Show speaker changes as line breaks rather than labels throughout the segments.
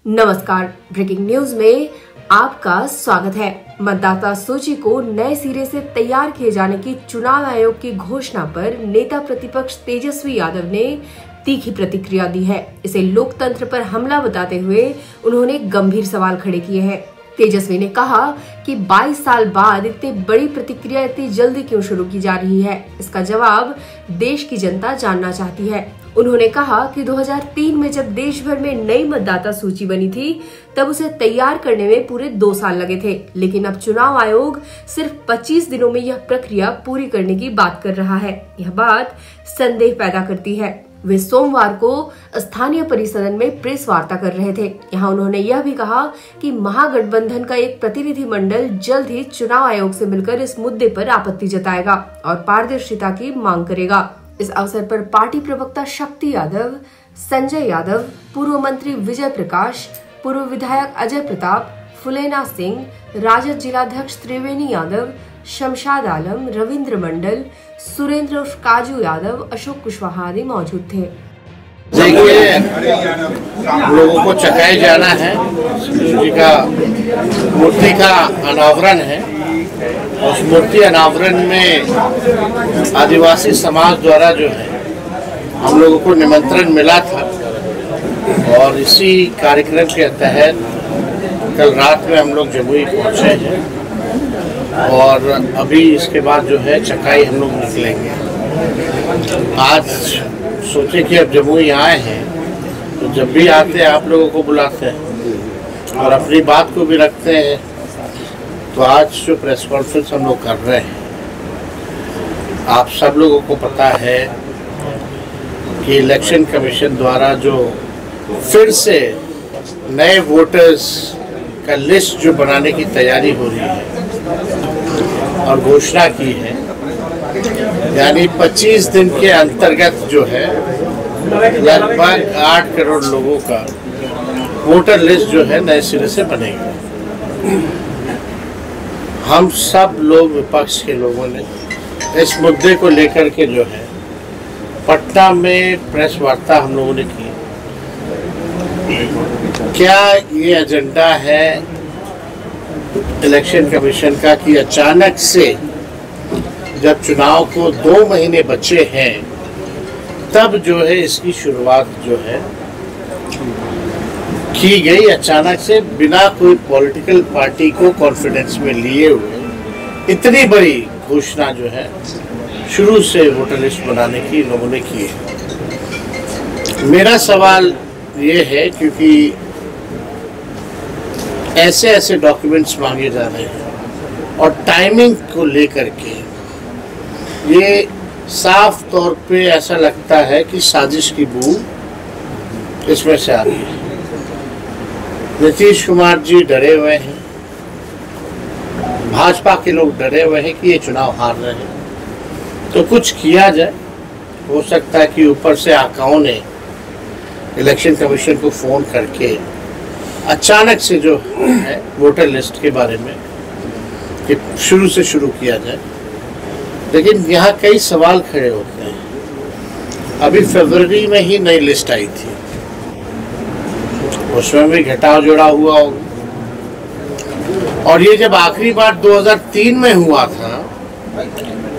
नमस्कार, breaking news में आपका स्वागत है। मतदाता सूची को नए सिरे से तैयार किए जाने की चुनाव आयोग की घोषणा पर नेता प्रतिपक्ष तेजस्वी यादव ने तीखी प्रतिक्रिया दी है। इसे लोकतंत्र पर हमला बताते हुए उन्होंने गंभीर सवाल खड़े किए हैं। तेजस्वी ने कहा कि 22 साल बाद इतनी बड़ी प्रतिक्रिया इतनी जल्दी क्यों शुरू की जा रही है, इसका जवाब देश की जनता जानना चाहती है। उन्होंने कहा कि 2003 में जब देश भर में नई मतदाता सूची बनी थी तब उसे तैयार करने में पूरे 2 साल लगे थे, लेकिन अब चुनाव आयोग सिर्फ 25 दिनों में यह प्रक्रिया पूरी करने की बात कर रहा है। यह बात संदेह पैदा करती है। वे सोमवार को स्थानीय परिसदन में प्रेस वार्ता कर रहे थे। यहाँ उन्होंने यह भी कहा कि महागठबंधन का एक प्रतिनिधि मंडल जल्द ही चुनाव आयोग से मिलकर इस मुद्दे पर आपत्ति जताएगा और पारदर्शिता की मांग करेगा। इस अवसर पर पार्टी प्रवक्ता शक्ति यादव, संजय यादव, पूर्व मंत्री विजय प्रकाश, पूर्व विधायक अजय प्रताप, फुलेना सिंह, राजद जिलाध्यक्ष त्रिवेणी यादव, शमशाद आलम, रविंद्र मंडल, सुरेंद्र उर्फ काजू यादव, अशोक कुशवाहा आदि मौजूद थे।
देखिए, लोगों को चकाए जाना है। जी का मूर्ति का अनावरण है। उस मूर्ति अनावरण में आदिवासी समाज द्वारा जो है हम लोगों को निमंत्रण मिला था और इसी कार्यक्रम के तहत कल रात में हम लोग जमुई पहुंचे हैं और अभी इसके बाद जो है चकाई हम लोग निकलेंगे। आज सोचे कि अब जमुई आए हैं तो जब भी आते हैं आप लोगों को बुलाते हैं और अपनी बात को भी रखते हैं। तो आज जो प्रेस कॉन्फ्रेंस हम लोग कर रहे हैं, आप सब लोगों को पता है कि इलेक्शन कमीशन द्वारा जो फिर से नए वोटर्स का लिस्ट जो बनाने की तैयारी हो रही है और घोषणा की है, यानी 25 दिन के अंतर्गत जो है लगभग 8 करोड़ लोगों का वोटर लिस्ट जो है नए सिरे से बनेगा। हम सब लोग विपक्ष के लोगों ने इस मुद्दे को लेकर के जो है पटना में प्रेस वार्ता हम लोगों ने की। क्या ये एजेंडा है इलेक्शन कमीशन का कि अचानक से जब चुनाव को 2 महीने बचे हैं तब जो है इसकी शुरुआत जो है की गई, अचानक से बिना कोई पॉलिटिकल पार्टी को कॉन्फिडेंस में लिए हुए इतनी बड़ी घोषणा जो है शुरू से वोटर लिस्ट बनाने की लोगों ने की है। मेरा सवाल ये है, क्योंकि ऐसे ऐसे डॉक्यूमेंट्स मांगे जा रहे हैं और टाइमिंग को लेकर के ये साफ तौर पे ऐसा लगता है कि साजिश की बूंद इसमें से आ रही है। नीतीश कुमार जी डरे हुए हैं, भाजपा के लोग डरे हुए हैं कि ये चुनाव हार रहे हैं, तो कुछ किया जाए। हो सकता है कि ऊपर से आकाओं ने इलेक्शन कमीशन को फोन करके अचानक से जो है वोटर लिस्ट के बारे में कि शुरू से शुरू किया जाए। लेकिन यहाँ कई सवाल खड़े होते हैं। अभी फरवरी में ही नई लिस्ट आई थी, उसमें भी घटाव जोड़ा हुआ होगा और ये जब आखिरी बार 2003 में हुआ था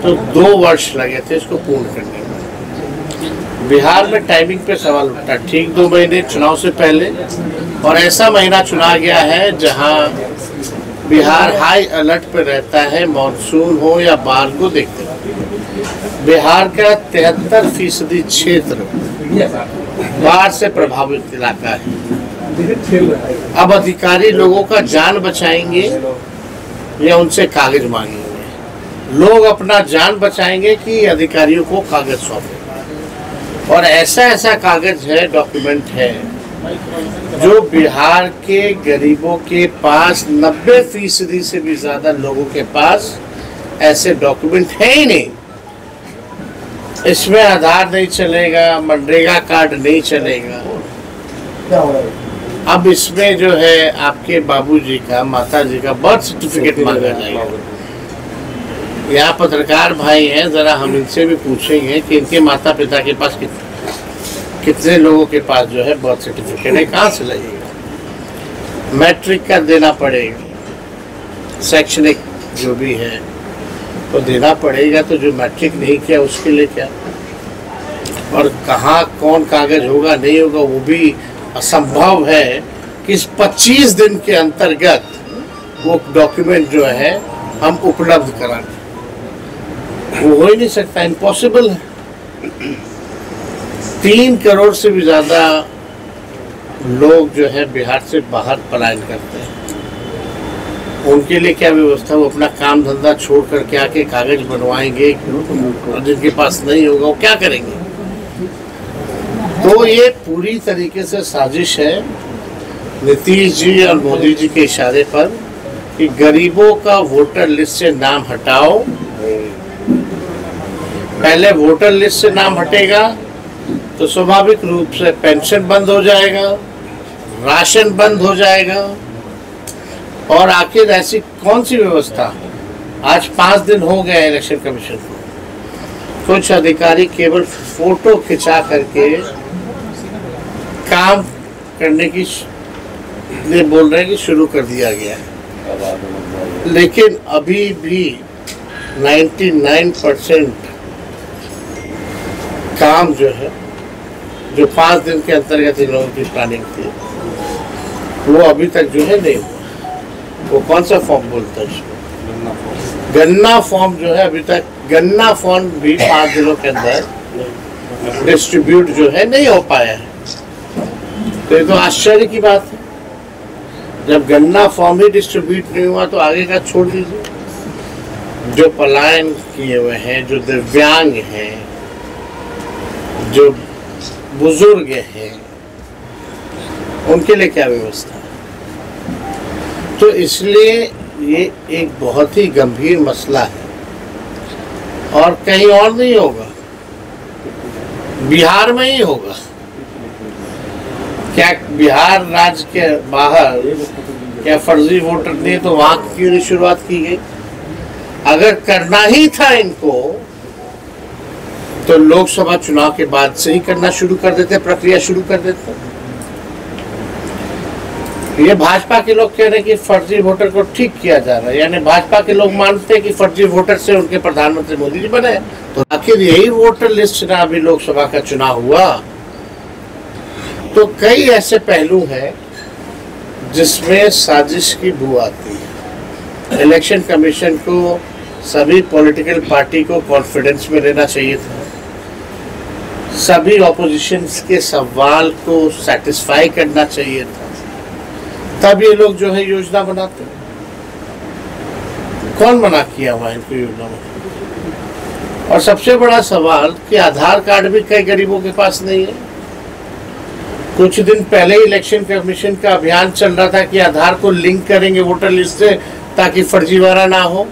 तो 2 वर्ष लगे थे इसको पूर्ण करने में। बिहार में टाइमिंग पे सवाल उठा। ठीक 2 महीने चुनाव से पहले और ऐसा महीना चुना गया है जहां बिहार हाई अलर्ट पे रहता है, मानसून हो या बाढ़ को देखते हुए। बिहार का 73% क्षेत्र बाढ़ से प्रभावित इलाका है। अब अधिकारी लोगों का जान बचाएंगे या उनसे कागज मांगेंगे? लोग अपना जान बचाएंगे कि अधिकारियों को कागज सौंपेंगे। और ऐसा ऐसा कागज है, डॉक्यूमेंट है जो बिहार के गरीबों के पास 90% से भी ज्यादा लोगों के पास ऐसे डॉक्यूमेंट है ही नहीं। इसमें आधार नहीं चलेगा, मनरेगा कार्ड नहीं चलेगा। अब इसमें जो है आपके बाबूजी का, माताजी का बर्थ सर्टिफिकेट मांगा जाएगा। यहाँ पत्रकार भाई हैं, जरा हम इनसे भी पूछेंगे कि इनके माता पिता के पास कितने लोगों के पास जो है बर्थ सर्टिफिकेट है, कहाँ से लगेगा। मैट्रिक का देना पड़ेगा, शैक्षणिक जो भी है तो देना पड़ेगा। तो जो मैट्रिक नहीं किया उसके लिए क्या, और कहाँ कौन कागज होगा नहीं होगा वो भी असंभव है कि इस 25 दिन के अंतर्गत वो डॉक्यूमेंट जो है हम उपलब्ध कराएं। वो हो ही नहीं सकता, इम्पॉसिबल है। 3 करोड़ से भी ज़्यादा लोग जो है बिहार से बाहर पलायन करते हैं। उनके लिए क्या व्यवस्था, वो अपना काम धंधा छोड़ करके आके कागज बनवाएंगे, और जिनके पास नहीं होगा वो क्या करेंगे। तो ये पूरी तरीके से साजिश है नीतीश जी और मोदी जी के इशारे पर कि गरीबों का वोटर लिस्ट से नाम हटाओ। पहले वोटर लिस्ट से नाम हटेगा तो स्वाभाविक रूप से पेंशन बंद हो जाएगा, राशन बंद हो जाएगा, और आखिर ऐसी कौन सी व्यवस्था। आज 5 दिन हो गए इलेक्शन कमीशन को, कुछ अधिकारी केवल फोटो खिंचा करके काम करने की लिए बोल रहे हैं कि शुरू कर दिया गया है, लेकिन अभी भी 99% काम जो है, जो 5 दिन के अंतर्गत इन लोगों की प्लानिंग थी, वो अभी तक जो है नहीं हुआ। वो कौन सा फॉर्म बोलता है उसको, गन्ना फॉर्म जो है, अभी तक गन्ना फॉर्म भी 5 दिनों के अंदर डिस्ट्रीब्यूट जो है नहीं हो पाया है। तो ये तो आश्चर्य की बात है। जब गन्ना फॉर्म ही डिस्ट्रीब्यूट नहीं हुआ तो आगे का छोड़ दीजिए। जो पलायन किए हुए हैं, जो दिव्यांग हैं, जो बुजुर्ग हैं, उनके लिए क्या व्यवस्था है। तो इसलिए ये एक बहुत ही गंभीर मसला है, और कहीं और नहीं होगा, बिहार में ही होगा। क्या बिहार राज्य के बाहर क्या फर्जी वोटर नहीं, तो वहां क्यों नहीं शुरुआत की गई। अगर करना ही था इनको तो लोकसभा चुनाव के बाद से ही करना शुरू कर देते, प्रक्रिया शुरू कर देते। ये भाजपा के लोग कह रहे हैं कि फर्जी वोटर को ठीक किया जा रहा है, यानी भाजपा के लोग मानते हैं कि फर्जी वोटर से उनके प्रधानमंत्री मोदी जी बने। तो आखिर यही वोटर लिस्ट ना अभी लोकसभा का चुनाव हुआ। तो कई ऐसे पहलू हैं जिसमें साजिश की बू आती है। इलेक्शन कमीशन को सभी पॉलिटिकल पार्टी को कॉन्फिडेंस में लेना चाहिए था, सभी ऑपोजिशन के सवाल को सेटिस्फाई करना चाहिए था, तब ये लोग जो है योजना बनाते। कौन मना किया हुआ इनको योजना बनाने। और सबसे बड़ा सवाल कि आधार कार्ड भी कई गरीबों के पास नहीं है। कुछ दिन पहले ही इलेक्शन कमीशन का अभियान चल रहा था कि आधार को लिंक करेंगे वोटर लिस्ट से ताकि फर्जीवाड़ा ना हो,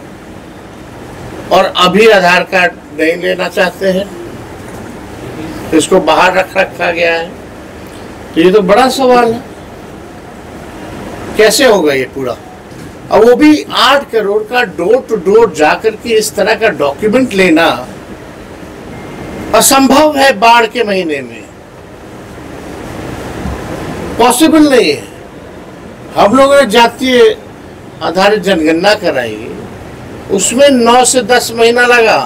और अभी आधार कार्ड नहीं लेना चाहते हैं, इसको बाहर रखा गया है। तो ये तो बड़ा सवाल है, कैसे होगा ये पूरा। और वो भी 8 करोड़ का डोर टू डोर जाकर के इस तरह का डॉक्यूमेंट लेना असंभव है। बाढ़ के महीने में पॉसिबल नहीं है। हम लोगों ने जातीय आधारित जनगणना कराई, उसमें 9 से 10 महीना लगा,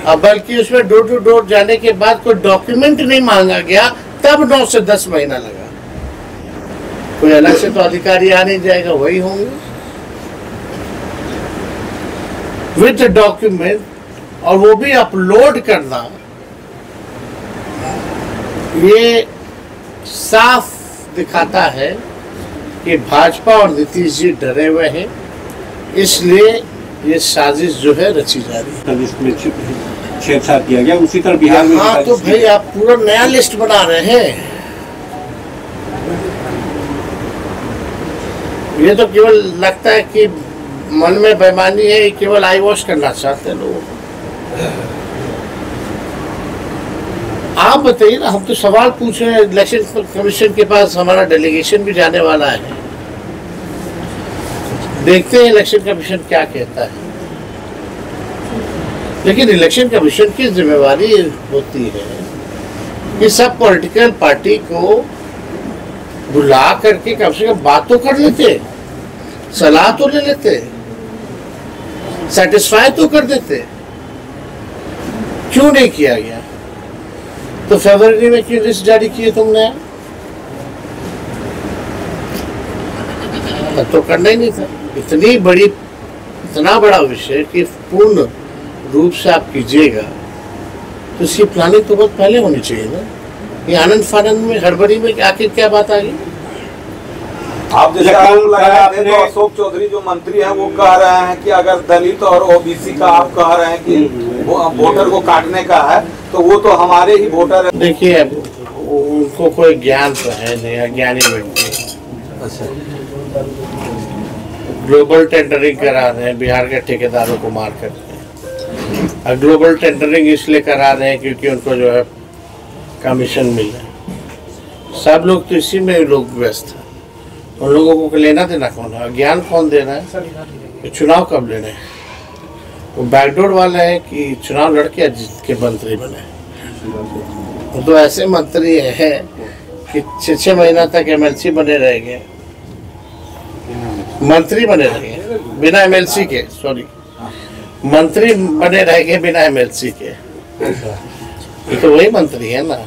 अब बल्कि उसमें डोर टू डोर जाने के बाद कोई डॉक्यूमेंट नहीं मांगा गया, तब 9 से 10 महीना लगा। कोई अलग से तो अधिकारी आ नहीं जाएगा, वही होंगे विद डॉक्यूमेंट, और वो भी अपलोड करना। ये साफ दिखाता है कि भाजपा और नीतीश जी डरे हुए हैं, इसलिए ये साजिश जो है रची जा रही है।
छेड़छाड़ किया गया उसी तरह बिहार में।
हाँ, तो भाई आप पूरा नया लिस्ट बना रहे हैं। ये तो केवल लगता है कि मन में बेईमानी है, केवल आई वॉश करना चाहते हैं लोग। आप बताइए ना, हम तो सवाल पूछ रहे हैं। इलेक्शन कमीशन के पास हमारा डेलीगेशन भी जाने वाला है, देखते हैं इलेक्शन कमीशन क्या कहता है। लेकिन इलेक्शन कमीशन की जिम्मेवारी होती है कि सब पॉलिटिकल पार्टी को बुला करके कम से कम बात तो कर लेते, सलाह तो ले लेते, सेटिस्फाई तो कर देते। क्यों नहीं किया गया? तो फरवरी में क्यों लिस्ट जारी किए तुमने? तो करना ही नहीं था। इतना बड़ा विषय कि पूर्ण रूप से आप कीजिएगा तो इसकी प्लानिंग तो बहुत पहले होनी चाहिए ना। ये आनंद फानंद में हड़बड़ी में आखिर क्या बात आ गई?
आप जैसे आरोप लगाए थे तो अशोक चौधरी जो मंत्री हैं वो कह रहे हैं कि अगर दलित और ओबीसी का आप कह रहे हैं कि वोटर को काटने का है तो वो तो हमारे ही वोटर है।
देखिए उनको कोई ज्ञान तो है नहीं, अज्ञानी व्यक्ति। ग्लोबल टेंडरिंग करा रहे हैं बिहार के ठेकेदारों को मार करके। और ग्लोबल टेंडरिंग इसलिए करा रहे हैं क्योंकि उनको जो है कमीशन मिल रहा है। सब लोग तो इसी में लोग व्यस्त हैं। उन लोगों को लेना देना कौन है? ज्ञान कौन दे रहा है? चुनाव कब लेने हैं? वो बैकडोर वाला है कि चुनाव लड़के जीत के मंत्री बने। वो तो ऐसे मंत्री है कि 6 महीना तक एमएलसी बने रहेंगे, मंत्री बने रहेंगे बिना एमएलसी के, सॉरी मंत्री बने रहेंगे बिना एमएलसी के। ये तो वही मंत्री है ना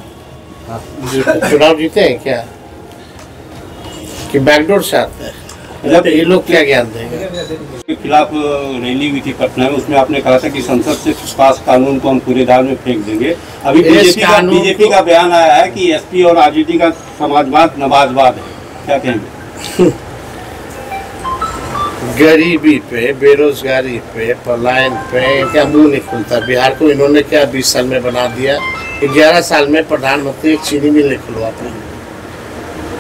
चुनाव जीते हैं क्या कि बैकडोर से आते हैं? ये लोग क्या ज्ञान देंगे?
के खिलाफ रैली हुई थी पटना में, उसमें आपने कहा था कि संसद से पास कानून को हम पूरे दाल में फेंक देंगे। अभी बीजेपी का बयान आया है कि एसपी और आरजेडी का समाजवाद नवाजवाद है, क्या कहेंगे?
गरीबी पे, बेरोजगारी पे, पलायन पे क्या मुंह नहीं खुलता? बिहार को इन्होंने क्या 20 साल में बना दिया? 11 साल में प्रधानमंत्री एक चीनी मिल खुलवा पाए।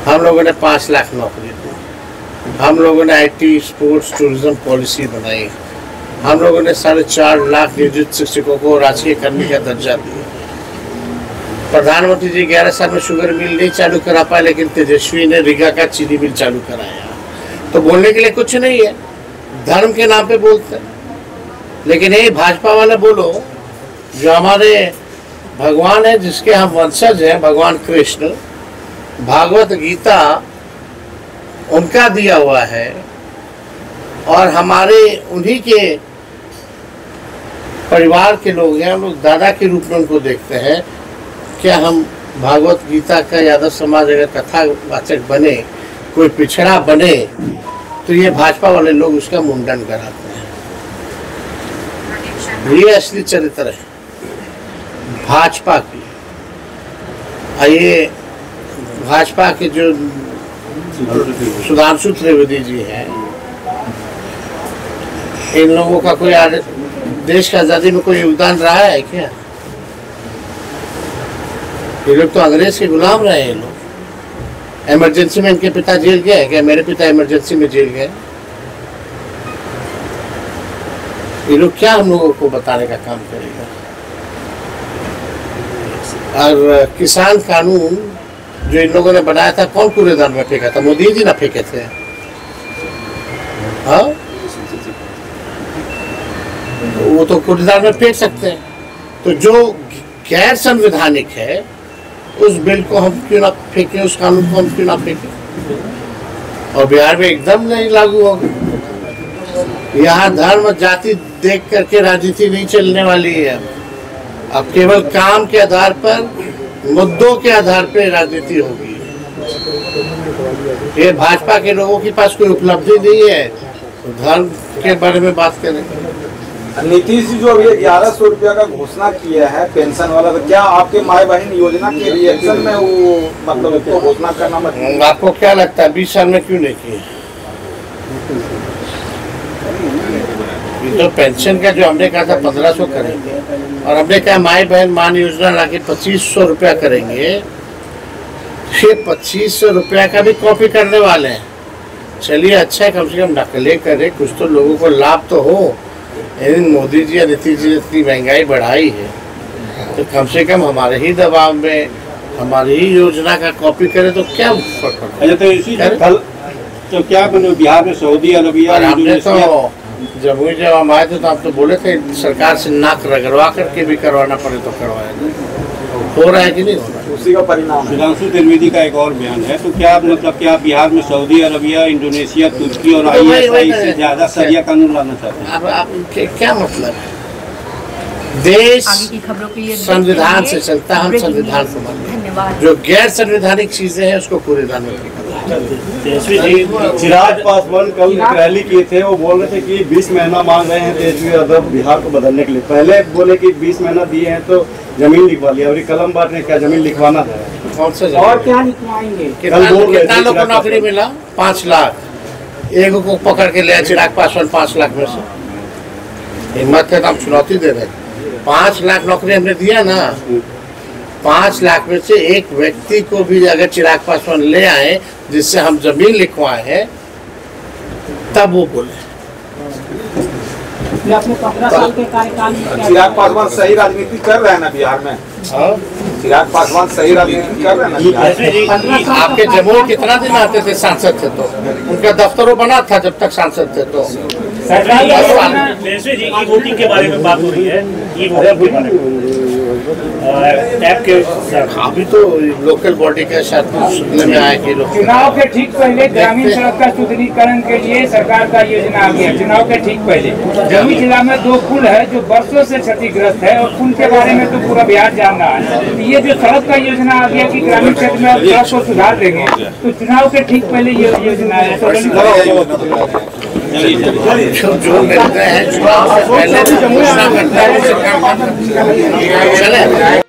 हम लोगों ने 5 लाख नौकरी दी। हम लोगों ने आईटी, स्पोर्ट्स, टूरिज्म पॉलिसी बनाई। हम लोगों ने 4.5 लाख नियोजित शिक्षकों को राजकीय कर्मी का दर्जा दिया। प्रधानमंत्री जी 11 साल में शुगर मिल नहीं चालू करा पाए, लेकिन तेजस्वी ने रीगा का चीनी मिल चालू कराया। तो बोलने के लिए कुछ नहीं है, धर्म के नाम पे बोलते हैं। लेकिन ये भाजपा वाले बोलो, जो हमारे भगवान है, जिसके हम वंशज हैं, भगवान कृष्ण, भागवत गीता उनका दिया हुआ है और हमारे उन्हीं के परिवार के लोग हैं, हम लोग दादा के रूप में उनको देखते हैं। क्या हम भागवत गीता का यादव समाज अगर कथावाचक बने, कोई पिछड़ा बने, तो ये भाजपा वाले लोग उसका मुंडन कराते हैं। ये असली चरित्र है भाजपा की। ये भाजपा के जो सुधांशु त्रिवेदी जी हैं, इन लोगों का कोई देश का आजादी में कोई योगदान रहा है क्या? ये लोग तो अंग्रेज के गुलाम रहे हैं। ये लोग इमरजेंसी में इनके पिता जेल गए क्या? मेरे पिता इमरजेंसी में जेल गए। ये लोग क्या हम लोगों को बताने का काम करेगा? और किसान कानून जो इन लोगों ने बनाया था, कौन कूड़ेदान में फेंका था? मोदी जी ना फेंके थे। हाँ, वो तो कूड़ेदान में फेंक सकते हैं। तो जो गैर संवैधानिक है उस बिल को हम क्यों ना फेंके, उस कानून को हम क्यों ना फेंके? और बिहार में एकदम नहीं लागू होगा। यहाँ धर्म जाति देख करके राजनीति नहीं चलने वाली है। अब केवल काम के आधार पर, मुद्दों के आधार पर राजनीति होगी। ये भाजपा के लोगों के पास कोई उपलब्धि नहीं है तो धर्म के बारे में बात करें।
नीतीश जी जो अभी 1100 रुपया का घोषणा किया है पेंशन वाला, तो क्या आपके माई बहन योजना के रिएक्शन में वो मतलब उसको घोषणा करना मतलब?
आपको क्या लगता है 20 साल में क्यों नहीं किए? तो पेंशन का जो हमने कहा था 1500 करेंगे, और हमने कहा माई बहन मान योजना लाके 2500 रुपया करेंगे। ये 2500 रुपया का भी कॉपी करने वाले हैं। चलिए अच्छा है, कम से कम नकलें करें, कुछ तो लोगों को लाभ तो हो। लेकिन मोदी जी या नीतीश जी इतनी महंगाई बढ़ाई है तो कम से कम हमारे ही दबाव में हमारी ही योजना का कॉपी करें तो क्या फर्क पड़ता?
तो इसी तो क्या बिहार में सऊदी अरबिया,
हमने तो जब हम आए थे तो आप तो बोले थे सरकार से नाक रगड़वा करके भी करवाना पड़े तो करवाया। हो रहा है कि नहीं हो रहा है,
उसी का परिणाम है।
सुधांशु त्रिवेदी का एक और बयान है, तो क्या मतलब क्या बिहार में सऊदी अरबिया, इंडोनेशिया, तुर्की और ISI से ज्यादा सरिया कानून लाना चाहते हैं?
अब आप क्या मतलब है? देश संविधान से चलता है, हम संविधान को मानते हैं। जो गैर संवैधानिक चीजें हैं उसको कूड़ेदान में फेंका।
चिराग पासवान कल रैली किए थे, वो बोल रहे थे कि 20 महीना मांग रहे हैं तेजस्वी यादव बिहार को बदलने के लिए। पहले बोले कि 20 महीना दिए हैं तो जमीन लिखवा लिया, और कलम बाट ने क्या जमीन लिखवाना था?
और क्या लिखवाएंगे?
कितना लोग को नौकरी मिला? 5 लाख। एक को पकड़ के ले चिराग पासवान 5 लाख में से। हिम्मत है तो हम चुनौती दे रहे हैं। 5 लाख नौकरी हमने दिया ना, 5 लाख में से एक व्यक्ति को भी अगर चिराग पासवान ले आए जिससे हम जमीन लिखवाए हैं, तब वो बोले।
अपने 15 साल के कार्यकाल में
चिराग पासवान सही राजनीति कर रहे हैं ना बिहार में? चिराग पासवान सही राजनीति कर रहे हैं ना?
आपके जमुई कितना दिन आते थे सांसद थे, तो उनका दफ्तरों बना था जब तक सांसद थे। तो
तेजस्वी जी की वोटिंग के बारे में बात हो रही है,
अभी तो लोकल बॉडी के साथ सुनने में आया कि
चुनाव के ठीक पहले ग्रामीण सड़क का सुदृढ़ीकरण के लिए सरकार का योजना आ गया। चुनाव के ठीक पहले जमुई जिला में 2 पुल है जो वर्षों से क्षतिग्रस्त है, और पुल के बारे में तो पूरा बिहार जान रहा है। तो ये जो सड़क का योजना आ गया कि ग्रामीण क्षेत्र में सड़क को सुधार देंगे, तो चुनाव के ठीक पहले ये योजना है।
जो मिलते हैं चुनाव से पहले घोषणा करता है, चले।